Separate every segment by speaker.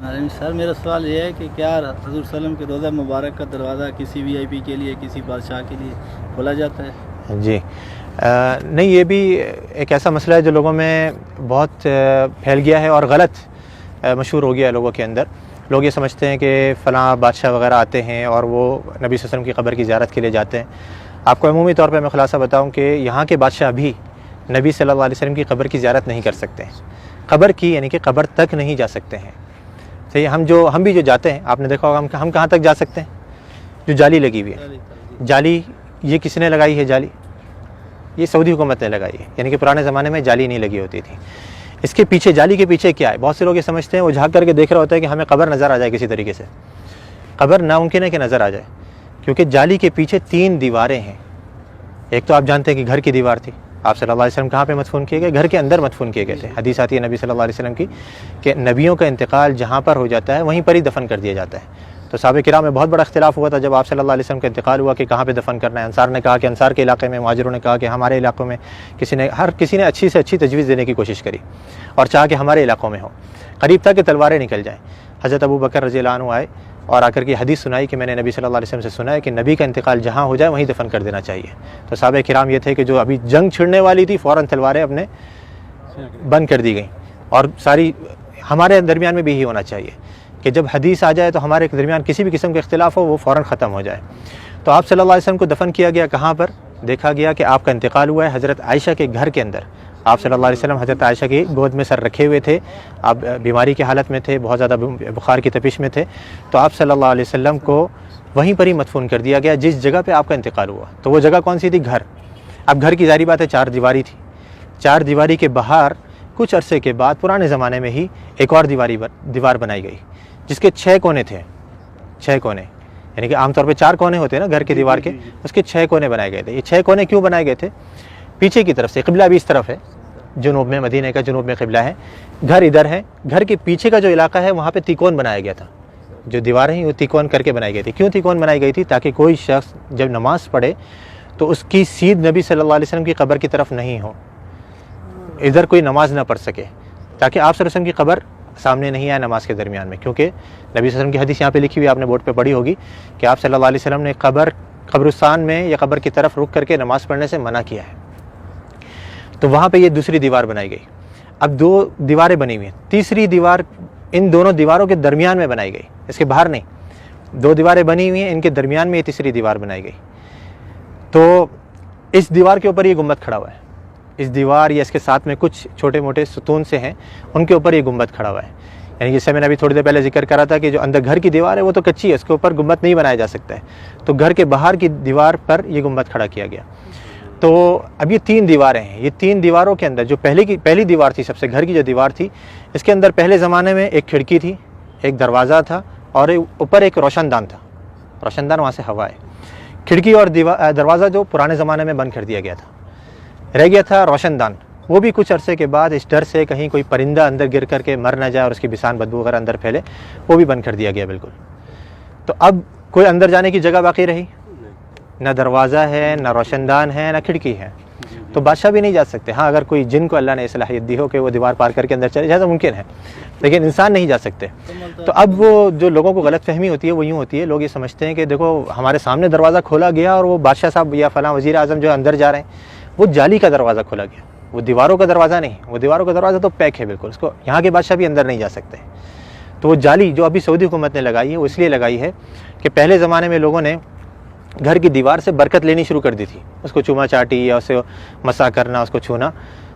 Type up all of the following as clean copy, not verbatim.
Speaker 1: अरे सर, मेरा सवाल ये है कि क्या हज़ूर सल्लम के रोज़ा मुबारक का दरवाज़ा किसी वीआईपी के लिए, किसी बादशाह के लिए खोला जाता है?
Speaker 2: जी। नहीं, ये भी एक ऐसा मसला है जो लोगों में बहुत फैल गया है और गलत मशहूर हो गया है लोगों के अंदर। लोग ये समझते हैं कि फ़लाँ बादशाह वग़ैरह आते हैं और वो नबी सल्लल्लाहु अलैहि वसल्लम की क़ब्र की ज़ियारत के लिए जाते हैं। आपको अमूमी तौर पे मैं ख़ुलासा बताऊं कि यहाँ के बादशाह भी नबी सल्लल्लाहु अलैहि वसल्लम की क़ब्र की ज़ियारत नहीं कर सकते हैं। क़ब्र की यानी कि क़ब्र तक नहीं जा सकते हैं। सही, हम भी जो जाते हैं, आपने देखा होगा हम कहाँ तक जा सकते हैं? जो जाली लगी हुई है, जाली ये किसने लगाई है? जाली ये सऊदी हुकूमत ने लगाई है, यानी कि पुराने ज़माने में जाली नहीं लगी होती थी। इसके पीछे, जाली के पीछे क्या है? बहुत से लोग ये समझते हैं, वो झाँक करके देख रहा होता है कि हमें क़ब्र नज़र आ जाए किसी तरीके से। क़ब्र नामुमकिन है कि नज़र आ जाए, क्योंकि जाली के पीछे 3 दीवारें हैं। एक तो आप जानते हैं कि घर की दीवार थी। आप सल्लल्लाहु अलैहि वसल्लम कहाँ पे मदफून किए गए? घर के अंदर मदफून किए गए थे। हदीस आती है नबी सल्लल्लाहु अलैहि वसल्लम की कि नबियों का इंतकाल जहाँ पर हो जाता है वहीं पर ही दफन कर दिया जाता है। तो सहाबा किराम में बहुत बड़ा इख्तिलाफ हुआ था जब आप सल्लल्लाहु अलैहि वसल्लम का इंतकाल हुआ कि कहाँ पे दफन करना है। अंसार ने कहा कि अंसार के इलाके में, मुहाजिरों ने कहा कि हमारे इलाकों में। हर किसी ने अच्छी से अच्छी तजवीज़ देने की कोशिश करी और चाहा कि हमारे इलाकों में हो। करीब था कि तलवारें निकल जाएँ। हज़रत अबू बकर रज़ियल्लाहु अन्हु आए और आकर के हदीस सुनाई कि मैंने नबी सल्लल्लाहु अलैहि वसल्लम से सुना है कि नबी का इंतकाल जहाँ हो जाए वहीं दफन कर देना चाहिए। तो सहाबा किराम ये थे कि जो अभी जंग छिड़ने वाली थी, फ़ौरन तलवारें अपने बंद कर दी गई। और सारी हमारे दरमियान में भी यही होना चाहिए कि जब हदीस आ जाए तो हमारे दरमियान किसी भी किस्म का इख्तिलाफ हो वो फ़ौरन ख़त्म हो जाए। तो आप सल्लल्लाहु अलैहि वसल्लम को दफन किया गया कहाँ पर? देखा गया कि आपका इंतकाल हुआ है हज़रत आयशा के घर के अंदर। आप सल्लल्लाहु अलैहि वसल्लम हज़रत आयशा की गोद में सर रखे हुए थे। आप बीमारी की हालत में थे, बहुत ज़्यादा बुखार की तपिश में थे। तो आप सल्लल्लाहु अलैहि वसल्लम को वहीं पर ही मदफून कर दिया गया जिस जगह पे आपका इंतकाल हुआ। तो वो जगह कौन सी थी? घर। अब घर की ज़ाहिर बात है 4 दीवारी थी। 4 दीवारी के बाहर कुछ अरसे के बाद पुराने ज़माने में ही एक और दीवार बनाई गई जिसके 6 कोने थे। 6 कोने, यानी कि आमतौर पे 4 कोने होते हैं ना घर की दीवार के, उसके 6 कोने बनाए गए थे। ये 6 कोने क्यों बनाए गए थे? पीछे की तरफ से, क़िबला भी इस तरफ है, जुनूब में, मदीने का जुनूब में क़िबला है, घर इधर है। घर के पीछे का जो इलाका है वहाँ पे तिकोन बनाया गया था। जो दीवारें हैं वो तिकोन करके बनाई गई थी। क्यों तिकोन बनाई गई थी? ताकि कोई शख्स जब नमाज़ पढ़े तो उसकी सीध नबी सल्लल्लाहु अलैहि वसल्लम की क़ब्र की तरफ नहीं हो, इधर कोई नमाज ना पढ़ सके, ताकि आप सल्लल्लाहु अलैहि वसल्लम की क़ब्र सामने नहीं आए नमाज के दरमियान में। क्योंकि नबी सल्लल्लाहु अलैहि वसल्लम की हदीस यहाँ पे लिखी हुई, आपने बोर्ड पे पढ़ी होगी कि आप सल्लल्लाहु अलैहि वसल्लम ने कब्रिस्तान में या क़ब्र की तरफ रुक करके नमाज़ पढ़ने से मना किया है। तो वहाँ पे ये दूसरी दीवार बनाई गई। अब 2 दीवारें बनी हुई हैं, तीसरी दीवार इन दोनों दीवारों के दरमियान में बनाई गई, इसके बाहर नहीं। 2 दीवारें बनी हुई हैं, इनके दरमियान में ये तीसरी दीवार बनाई गई। तो इस दीवार के ऊपर ये गुम्बद खड़ा हुआ है। इस दीवार या इसके साथ में कुछ छोटे मोटे सुतून से हैं, उनके ऊपर ये गुम्बद खड़ा हुआ है। यानी जैसे मैंने अभी थोड़ी देर पहले जिक्र करा था कि जो अंदर घर की दीवार है वो तो कच्ची है, उसके ऊपर गुम्बद नहीं बनाया जा सकता है। तो घर के बाहर की दीवार पर ये गुम्बद खड़ा किया गया। तो अब ये 3 दीवारें हैं। ये 3 दीवारों के अंदर जो पहली दीवार थी, सबसे घर की जो दीवार थी, इसके अंदर पहले ज़माने में एक खिड़की थी, एक दरवाज़ा था और ऊपर एक रोशनदान था। रोशनदान वहाँ से हवा है। खिड़की और दरवाज़ा जो पुराने ज़माने में बंद कर दिया गया था, रह गया था रोशनदान। वो भी कुछ अरसे के बाद इस डर से कहीं कोई परिंदा अंदर गिर करके मर ना जाए और उसकी बिसान बदबू वगैरह अंदर फैले, वो भी बंद कर दिया गया बिल्कुल। तो अब कोई अंदर जाने की जगह बाकी रही? ना दरवाज़ा है, ना रोशनदान है, ना खिड़की है। तो बादशाह भी नहीं जा सकते। हाँ, अगर कोई जिन को अल्लाह ने सलाहियत दी हो कि वो दीवार पार करके अंदर चले जाए तो मुमकिन है, लेकिन इंसान नहीं जा सकते। तो अब वो जो लोगों को गलत फहमी होती है वो यूँ होती है, लोग ये समझते हैं कि देखो हमारे सामने दरवाज़ा खोला गया और वो बादशाह साहब या फ़लाँ वज़ीर आज़म जो अंदर जा रहे हैं, वो जाली का दरवाज़ा खोला गया, वो दीवारों का दरवाज़ा नहीं। वो दीवारों का दरवाज़ा तो पैक है बिल्कुल, उसको यहाँ के बादशाह भी अंदर नहीं जा सकते। तो वो जाली जो अभी सऊदी हुकूमत ने लगाई है वो इसलिए लगाई है कि पहले ज़माने में लोगों ने घर की दीवार से बरकत लेनी शुरू कर दी थी, उसको चूमा चाटी या उसे मसा करना, उसको छूना।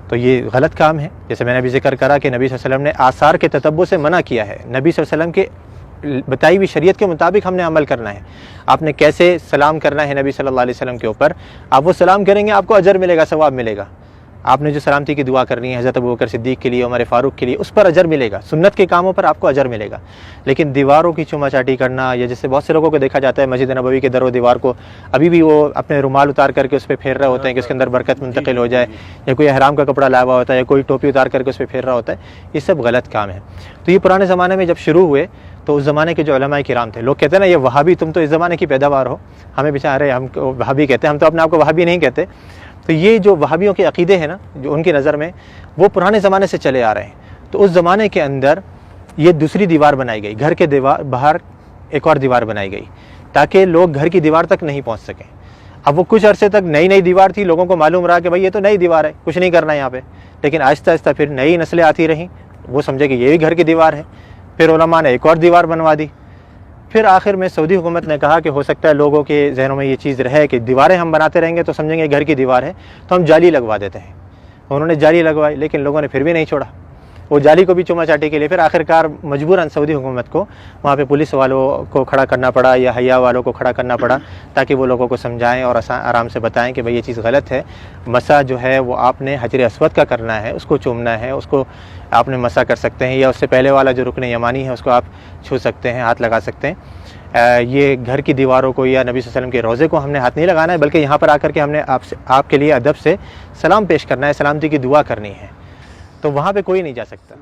Speaker 2: तो ये गलत काम है। जैसे मैंने अभी जिक्र करा कि नबी सल्लल्लाहु अलैहि वसल्लम ने आसार के ततब्बु से मना किया है। नबी सल्लल्लाहु अलैहि वसल्लम के बताई हुई शरीयत के मुताबिक हमने अमल करना है। आपने कैसे सलाम करना है नबी सल्लल्लाहु अलैहि वसल्लम के ऊपर, आप वो सलाम करेंगे आपको अजर मिलेगा, सवाब मिलेगा। आपने जो सलामती की दुआ करनी है हज़रत अबू बकर सिद्दीक़ के लिए, उमर फ़ारूक के लिए, उस पर अजर मिलेगा। सुन्नत के कामों पर आपको अजर मिलेगा। लेकिन दीवारों की चूमा चाटी करना, या जैसे बहुत से लोगों को देखा जाता है मस्जिद नबवी के दर व दीवार को अभी भी वो अपने रुमाल उतार करके उस पर फेर रहे होते हैं कि उसके अंदर बरकत मुंतकिल हो जाए, या कोई एहराम का कपड़ा लाया हुआ होता है, या कोई टोपी उतार करके उस पर फेर रहा होता है। ये सब गलत काम है। तो ये पुराने ज़माने में जब शुरू हुए तो उस ज़माने के जो उलमाए किराम थे, लोग कहते हैं ना ये वहाबी, तुम तो इस ज़माने की पैदावार हो, हमें बेचारे हम वहाबी कहते हैं, हम तो अपने आप को वहाबी नहीं कहते। तो ये जो वहाबियों के अक़ीदे हैं ना, जो उनकी नज़र में वो पुराने ज़माने से चले आ रहे हैं। तो उस ज़माने के अंदर ये दूसरी दीवार बनाई गई, घर के दीवार बाहर एक और दीवार बनाई गई ताकि लोग घर की दीवार तक नहीं पहुंच सकें। अब वो कुछ अरसे तक नई नई दीवार थी, लोगों को मालूम रहा कि भाई ये तो नई दीवार है, कुछ नहीं करना यहाँ पे, लेकिन आहिस्ता आहिस्ता फिर नई नस्लें आती रहीं, वो समझे कि ये भी घर की दीवार है, फिर उलमा ने एक और दीवार बनवा दी। फिर आखिर में सऊदी हुकूमत ने कहा कि हो सकता है लोगों के जहनों में ये चीज़ रहे कि दीवारें हम बनाते रहेंगे तो समझेंगे घर की दीवार है, तो हम जाली लगवा देते हैं। उन्होंने जाली लगवाई, लेकिन लोगों ने फिर भी नहीं छोड़ा, वो जाली को भी चुमा चाटी के लिए फिर आखिरकार मजबूरन सऊदी हुकूमत को वहाँ पे पुलिस वालों को खड़ा करना पड़ा या हया वालों को खड़ा करना पड़ा, ताकि वो लोगों को समझाएं और आराम से बताएं कि भाई ये चीज़ गलत है। मसा जो है वो आपने हजर अस्वद का करना है, उसको चूमना है, उसको आपने मसा कर सकते हैं, या उससे पहले वाला जो रुकन यमानी है उसको आप छू सकते हैं, हाथ लगा सकते हैं। ये घर की दीवारों को या नबी सल्लल्लाहु अलैहि वसल्लम के रोज़े को हमने हाथ नहीं लगाना है, बल्कि यहाँ पर आकर के हमने आपके लिए अदब से सलाम पेश करना है, सलामती की दुआ करनी है, तो वहाँ पे कोई नहीं जा सकता।